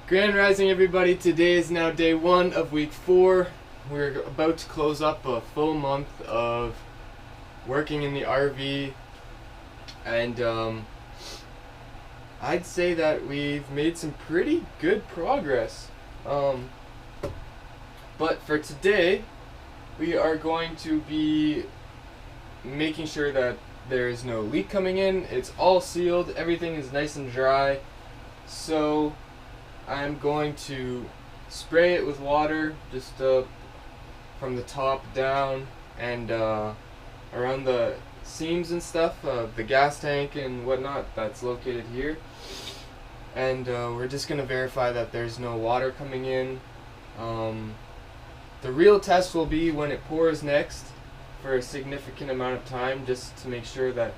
Grand Rising, everybody. Today is now day 1 of week 4. We're about to close up a full month of working in the RV, and I'd say that we've made some pretty good progress. But for today, we are going to be making sure that there is no leak coming in. It's all sealed, everything is nice and dry. So I'm going to spray it with water just from the top down and around the seams and stuff of the gas tank and whatnot that's located here. And we're just going to verify that there's no water coming in. The real test will be when it pours next for a significant amount of time, just to make sure that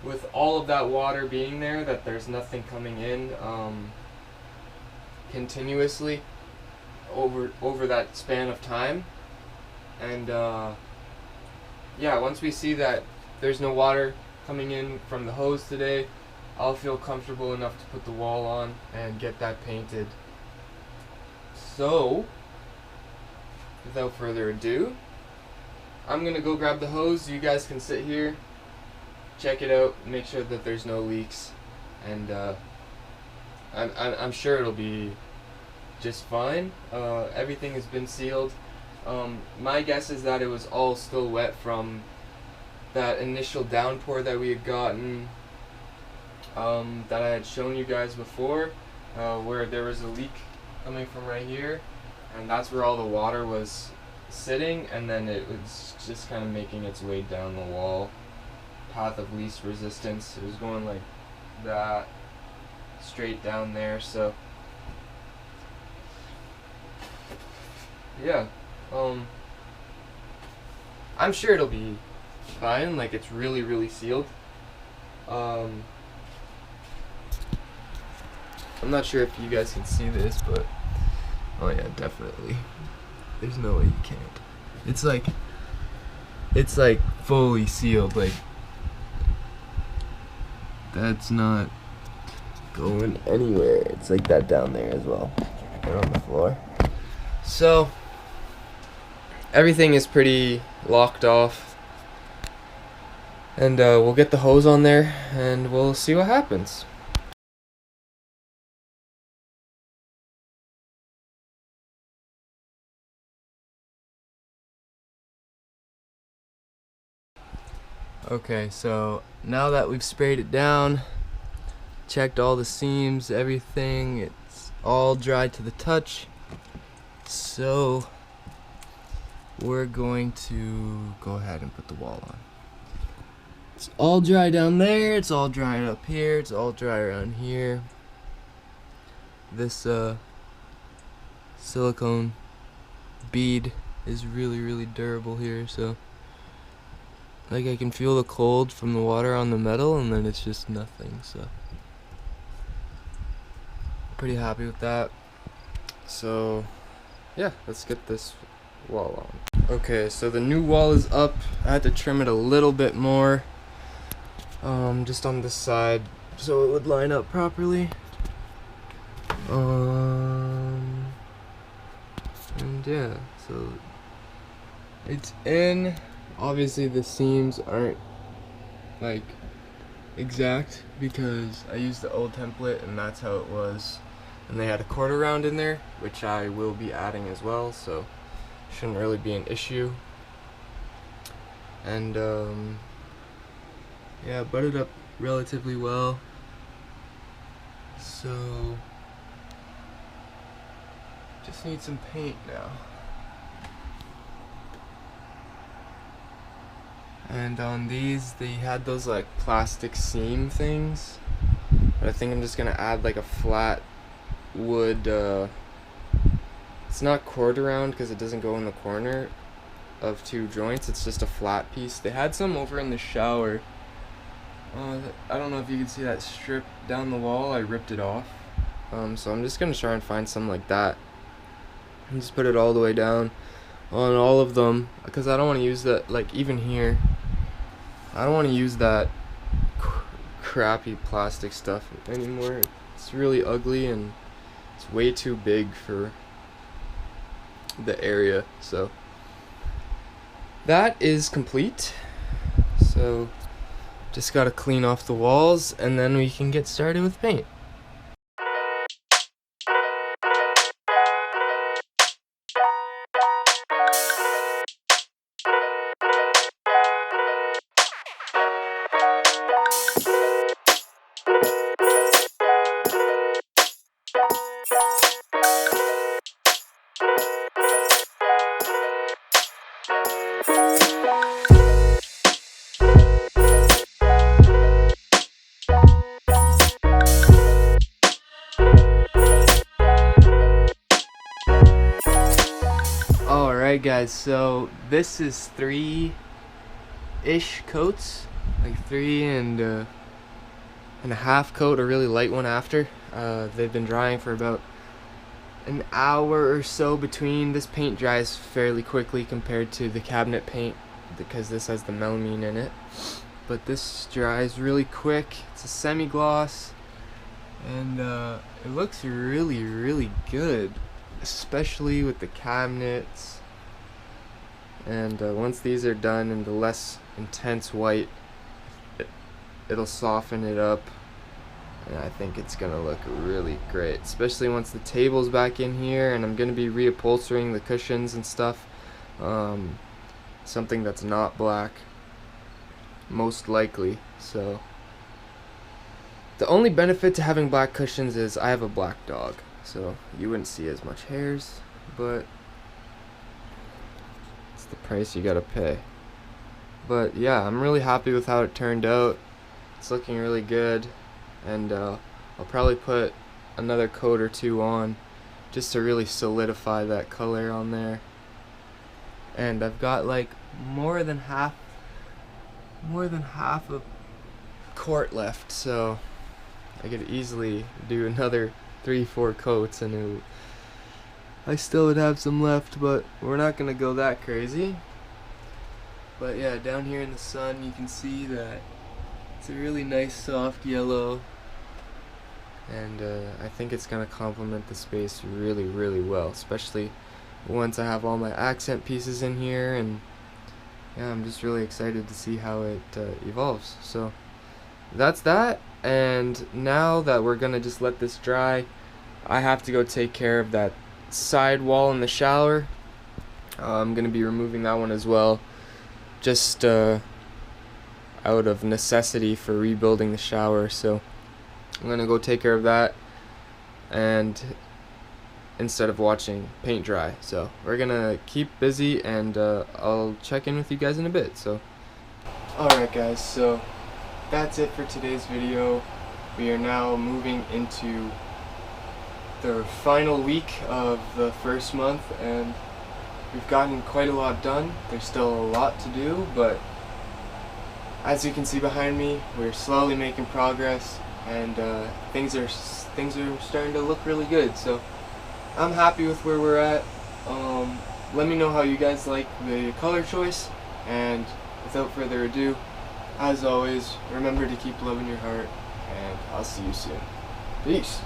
with all of that water being there, that there's nothing coming in continuously over that span of time. And yeah, once we see that there's no water coming in from the hose today, I'll feel comfortable enough to put the wall on and get that painted. So without further ado, I'm gonna go grab the hose. You guys can sit here, check it out, make sure that there's no leaks, and I'm sure it'll be just fine. Everything has been sealed. My guess is that it was all still wet from that initial downpour that we had gotten, that I had shown you guys before, where there was a leak coming from right here, and that's where all the water was sitting, and then it was just kind of making its way down the wall, path of least resistance. It was going like that, straight down there. So yeah, I'm sure it'll be fine. Like, it's really sealed. I'm not sure if you guys can see this, but oh yeah, definitely. There's no way you can't. It's like fully sealed. Like, that's not going anywhere. It's like that down there as well, and on the floor. So everything is pretty locked off, and we'll get the hose on there and we'll see what happens. Okay, so now that we've sprayed it down, checked all the seams, everything, it's all dry to the touch. So we're going to go ahead and put the wall on. It's all dry down there, it's all dry up here, it's all dry around here. This silicone bead is really durable here, so like I can feel the cold from the water on the metal, and then it's just nothing. So pretty happy with that. So yeah, let's get this wall on. Okay, so the new wall is up. I had to trim it a little bit more, just on this side, so it would line up properly. And yeah, so it's in. Obviously the seams aren't like exact because I used the old template and that's how it was, and they had a quarter round in there, which I will be adding as well, so shouldn't really be an issue. And yeah, butted up relatively well, so just need some paint now. And on these, they had those like plastic seam things, but I think I'm just gonna add like a flat wood, it's not quarter round because it doesn't go in the corner of two joints, it's just a flat piece. They had some over in the shower. I don't know if you can see that strip down the wall, I ripped it off. So I'm just gonna try and find some like that and just put it all the way down on all of them, because I don't want to use that, like even here, I don't want to use that crappy plastic stuff anymore. It's really ugly and It's way too big for the area. So that is complete. So just gotta clean off the walls and then we can get started with paint. Alright guys, so this is 3-ish coats, like 3.5 coat, a really light one after. They've been drying for about an hour or so between. This paint dries fairly quickly compared to the cabinet paint because this has the melamine in it. But this dries really quick. It's a semi-gloss and it looks really, really good, especially with the cabinets. And once these are done in the less intense white, it'll soften it up, and I think it's gonna look really great, especially once the table's back in here. And I'm gonna be reupholstering the cushions and stuff, something that's not black, most likely. So the only benefit to having black cushions is I have a black dog, so you wouldn't see as much hairs, but it's the price you gotta pay. But yeah, I'm really happy with how it turned out. It's looking really good, and I'll probably put another coat or two on just to really solidify that color on there. And I've got like more than half a quart left, so I could easily do another 3-4 coats and I still would have some left, but we're not gonna go that crazy. But yeah, down here in the sun you can see that it's a really nice soft yellow, and I think it's gonna complement the space really, really well, especially once I have all my accent pieces in here. And yeah, I'm just really excited to see how it evolves. So that's that, and now that we're gonna just let this dry, I have to go take care of that side wall in the shower. I'm gonna be removing that one as well, just out of necessity for rebuilding the shower. So I'm gonna go take care of that, and instead of watching paint dry. So we're gonna keep busy, and I'll check in with you guys in a bit. So alright guys, so that's it for today's video. We are now moving into the final week of the first month, and we've gotten quite a lot done. There's still a lot to do, but as you can see behind me, we're slowly making progress, and things are starting to look really good. So I'm happy with where we're at. Let me know how you guys like the color choice, and without further ado, as always, remember to keep loving your heart, and I'll see you soon. Peace.